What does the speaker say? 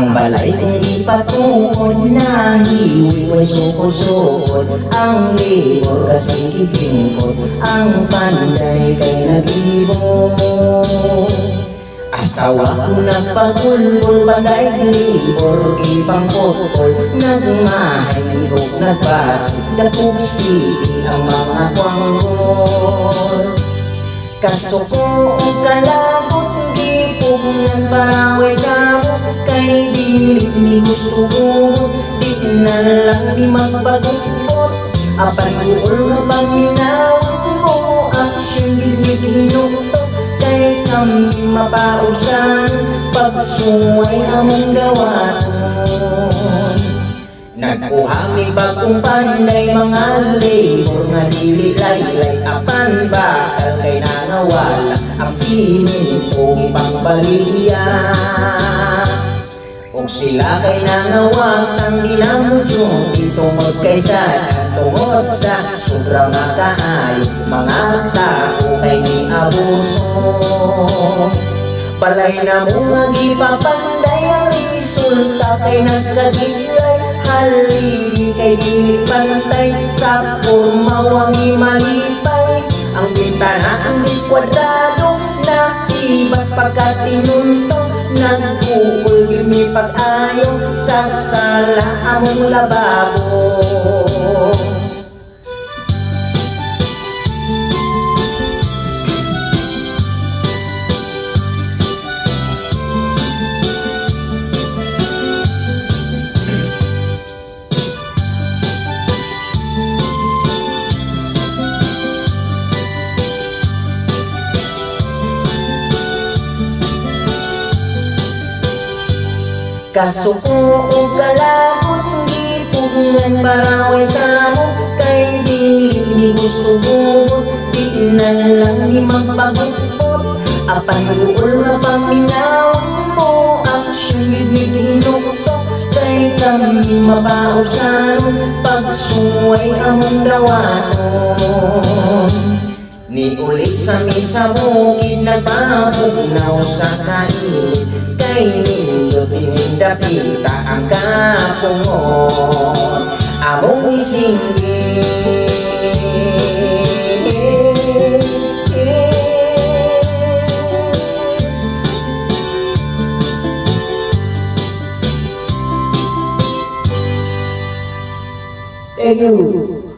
Ang balay kong ipatuon na hiwi ko'y sukod-sukod. Ang libor kasing kipingkod, ang panday kay nag-ibon. Asawa ko nagpagulbol, panday libor ipangkotol. Nagmahay higog nagbasig, dakog sili ang mga kwanggol. Kasuko o kalagot, gipog nagparaway sabot. Kay dilit ni gusto buhot, di na lang di magpagupot. Apan buol nga paminawin mo, aksyon gilid hinutok. Kay kami mapausan, pagsuway among gawaton. Nagkuhami bagong panday mga labor nga dili laylay. Apan bakal kay nangawala ang sining kong ipangbaliya. Kung sila kay nangawatang dinamudyo, itungod kay sana tungod sa sobrang nakaayo. Mga tao kay ni abuso, balay na mong ipapanday ang resulta kay nagkagilay. Halili kay dili pantay, sa purmawang imalipay. Ang bintana ang diskwadado, na iba't pagkatinuntong. Nagkuul gimi pag-ayo, sa sala among lababo. Kasuko o kalagot, gipog nagparaway sabot. Kay dilit ni gusto buhot, di na lang ni magpagupot. Apan buol nga paminawin mo, aksyon gilid hinuktok. Kay kami mapausan, pagsuway among dawaton. Ni ulit sa misa bukid nagpapugnaw sa kainit. Kay ninyo tinindapita ang kapungot among isinggit. Thank you.